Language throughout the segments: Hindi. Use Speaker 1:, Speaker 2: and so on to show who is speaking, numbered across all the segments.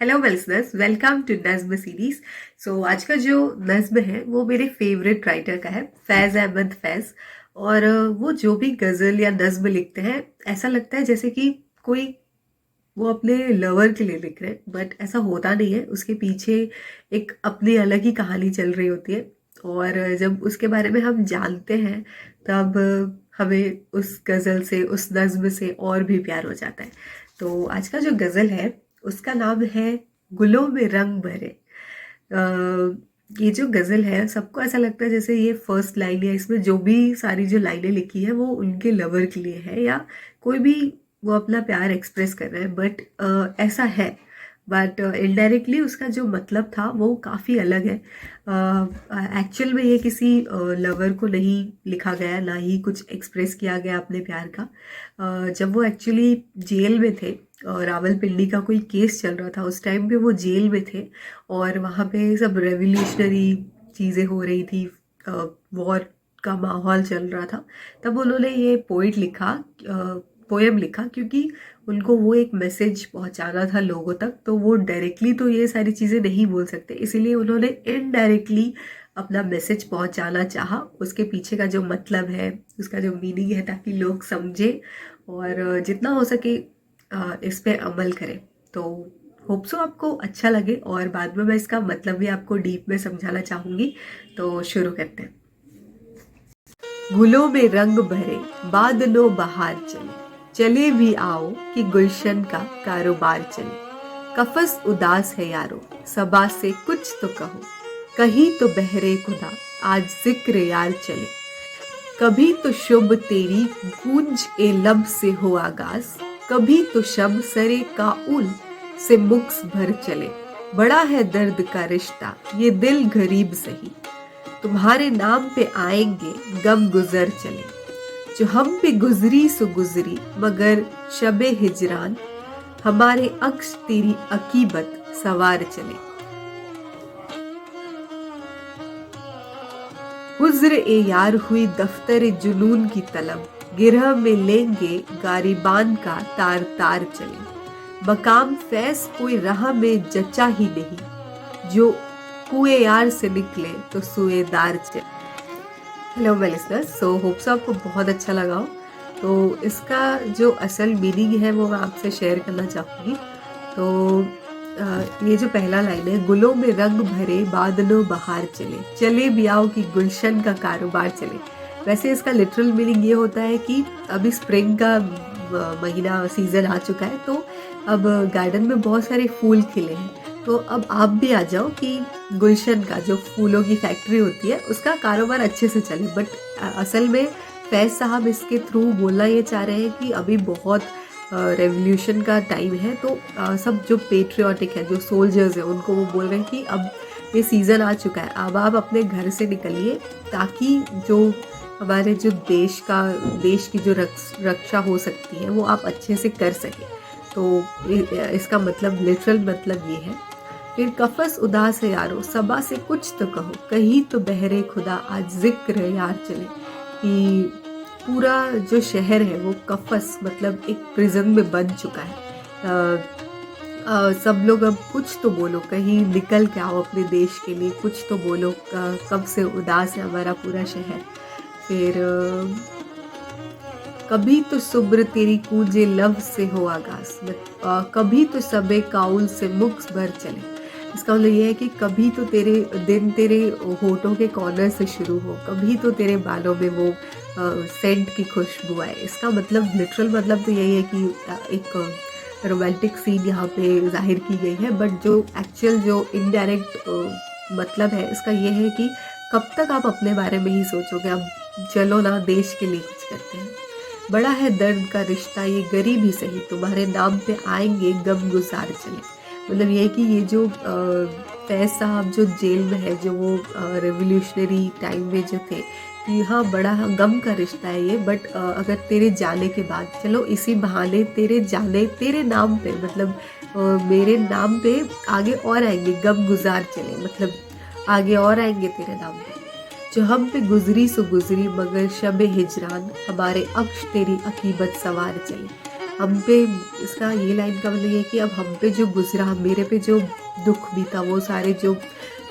Speaker 1: हेलो लिसनर्स, वेलकम टू नज्म सीरीज। आज का जो नज्म है वो मेरे फेवरेट राइटर का है, फैज़ अहमद फैज़। और वो जो भी गज़ल या नज्म लिखते हैं ऐसा लगता है जैसे कि कोई वो अपने लवर के लिए लिख रहे हैं, बट ऐसा होता नहीं है। उसके पीछे एक अपनी अलग ही कहानी चल रही होती है, और जब उसके बारे में हम जानते हैं तब हमें उस गज़ल से, उस नज्म से और भी प्यार हो जाता है। तो आज का जो गज़ल है उसका नाम है गुलों में रंग भरे। ये जो गज़ल है सबको ऐसा लगता है जैसे ये फर्स्ट लाइन, या इसमें जो भी सारी जो लाइनें लिखी है वो उनके लवर के लिए है, या कोई भी वो अपना प्यार एक्सप्रेस कर रहे हैं। बट ऐसा है, बट इनडायरेक्टली उसका जो मतलब था वो काफ़ी अलग है। एक्चुअल में ये किसी लवर को नहीं लिखा गया, ना ही कुछ एक्सप्रेस किया गया अपने प्यार का। जब वो एक्चुअली जेल में थे, रावलपिंडी का कोई केस चल रहा था, उस टाइम पे वो जेल में थे और वहाँ पे सब रेवोल्यूशनरी चीज़ें हो रही थी, वॉर का माहौल चल रहा था। तब उन्होंने ये पोएम लिखा, क्योंकि उनको वो एक मैसेज पहुंचाना था लोगों तक। तो वो डायरेक्टली तो ये सारी चीज़ें नहीं बोल सकते, इसीलिए उन्होंने इनडायरेक्टली अपना मैसेज पहुंचाना चाहा। उसके पीछे का जो मतलब है, उसका जो मीनिंग है, ताकि लोग समझे और जितना हो सके इस पे अमल करें। तो होप सो आपको अच्छा लगे, और बाद में मैं इसका मतलब भी आपको डीप में समझाना चाहूँगी। तो शुरू करते हैं। गुलों में रंग भरे, बादलों बहार चले, चले भी आओ कि गुलशन का कारोबार चले। कफस उदास है यारो, सबा से कुछ तो कहो, कहीं तो बहरे खुदा आज जिक्र यार चले। कभी तो शुभ तेरी गूंज ए लब से हो आगाज, कभी तो शब सरे काउल से मुक्स भर चले। बड़ा है दर्द का रिश्ता ये दिल गरीब सही, तुम्हारे नाम पे आएंगे गम गुजर चले। जो हम पे गुजरी सो गुजरी मगर शबे हिजरान, हमारे अक्स तेरी अकीबत सवार चले। हुज्र ए यार हुई दफ्तर जुनून की तलब, गिरह में लेंगे गारिबान का तार तार चले। मकाम फैस कोई राह में जचा ही नहीं, जो कुए यार से निकले तो सुएदार चले। Hello my listeners, so hopes आपको बहुत अच्छा लगा हो। तो इसका जो असल मीनिंग है वो मैं आपसे शेयर करना चाहूँगी। तो ये जो पहला लाइन है, गुलों में रंग भरे बादलों बहार चले, चले भी आओ कि गुलशन का कारोबार चले। वैसे इसका लिटरल मीनिंग ये होता है कि अभी स्प्रिंग का महीना सीजन आ चुका है, तो अब गार्डन में बहुत सारे फूल खिले हैं। तो अब आप भी आ जाओ कि गुलशन का, जो फूलों की फैक्ट्री होती है, उसका कारोबार अच्छे से चले। बट असल में फैज साहब इसके थ्रू बोलना ये चाह रहे हैं कि अभी बहुत रेवोल्यूशन का टाइम है। तो सब जो पेट्रियाटिक है, जो सोल्जर्स हैं, उनको वो बोल रहे हैं कि अब ये सीज़न आ चुका है, अब आप अपने घर से निकलिए, ताकि जो हमारे जो देश की जो रक्षा हो सकती है वो आप अच्छे से कर सकें। तो इसका मतलब, लिटरल मतलब ये है। फिर कफस उदास है यारो, सबा से कुछ तो कहो, कहीं तो बहरे खुदा आज जिक्र यार चले। कि पूरा जो शहर है वो कफस मतलब एक प्रिजन में बन चुका है। सब लोग अब कुछ तो बोलो, कहीं निकल के आओ अपने देश के लिए, कुछ तो बोलो। कब से उदास है हमारा पूरा शहर। फिर कभी तो सुब्र तेरी कूंजे लव से हो आगाज, कभी तो सबे काउल से मुक्स भर चले। इसका मतलब ये है कि कभी तो तेरे दिन तेरे होठों के कॉर्नर से शुरू हो, कभी तो तेरे बालों में वो सेंट की खुशबू आए। इसका मतलब, लिटरल मतलब तो यही है कि एक रोमांटिक सीन यहाँ पे जाहिर की गई है। बट जो एक्चुअल, जो इनडायरेक्ट मतलब है इसका ये है कि कब तक आप अपने बारे में ही सोचोगे, अब चलो ना देश के लिए कुछ करते हैं। बड़ा है दर्द का रिश्ता ये गरीब ही सही, तुम्हारे नाम पे आएंगे गम गुजार चले। मतलब ये है कि ये जो फैज साहब जो जेल में है, जो वो रेवोल्यूशनरी टाइम में जो थे, कि हाँ बड़ा गम का रिश्ता है ये। बट अगर तेरे जाने के बाद, चलो इसी बहाने तेरे जाने, तेरे नाम पे, मतलब मेरे नाम पे आगे और आएंगे गम गुजार चले, मतलब आगे और आएंगे तेरे नाम पे। जो हम पे गुजरी सो गुजरी मगर शबे हिजरान, हमारे अक्ष तेरी अकीबत सवार चले। हम पे, इसका ये लाइन का मतलब ये है कि अब हम पे जो गुजरा, मेरे पे जो दुख बीता, वो सारे जो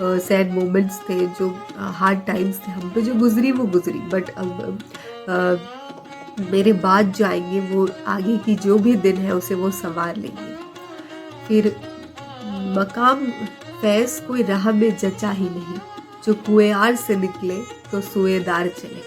Speaker 1: सैड मोमेंट्स थे, जो हार्ड टाइम्स थे, हम पे जो गुजरी वो गुजरी, बट अब मेरे बाद जो आएंगे वो आगे की जो भी दिन है उसे वो संवार लेंगे। फिर मकाम फैज़ कोई राह में जचा ही नहीं, जो कुएआर से निकले तो सुएदार चले।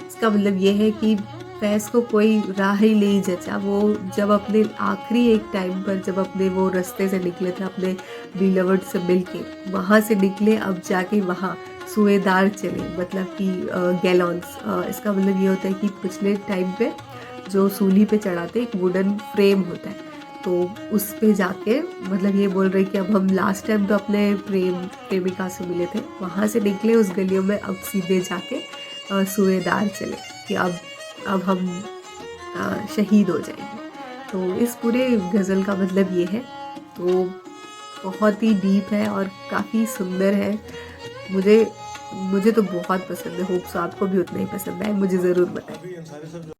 Speaker 1: इसका मतलब ये है कि फैज़ को कोई राह ही नहीं जचा। वो जब अपने आखिरी एक टाइम पर जब अपने वो रास्ते से निकले थे अपने बिलवर्ड से मिलके, वहाँ से निकले, अब जाके वहाँ सुएदार चले, मतलब कि गैलॉन्स। इसका मतलब ये होता है कि पिछले टाइम पे जो सूली पे चढ़ाते एक वुडन फ्रेम होता है, तो उस पे जाके मतलब ये बोल रहे कि अब हम लास्ट टाइम तो अपने प्रेमिका से मिले थे, वहाँ से निकले उस गलियों में, अब सीधे जाके सुएदार चले कि अब हम शहीद हो जाएंगे। तो इस पूरे गज़ल का मतलब ये है। तो बहुत ही डीप है और काफ़ी सुंदर है। मुझे मुझे तो बहुत पसंद है। होप सो आपको भी उतना ही पसंद आए, मुझे ज़रूर बताएं।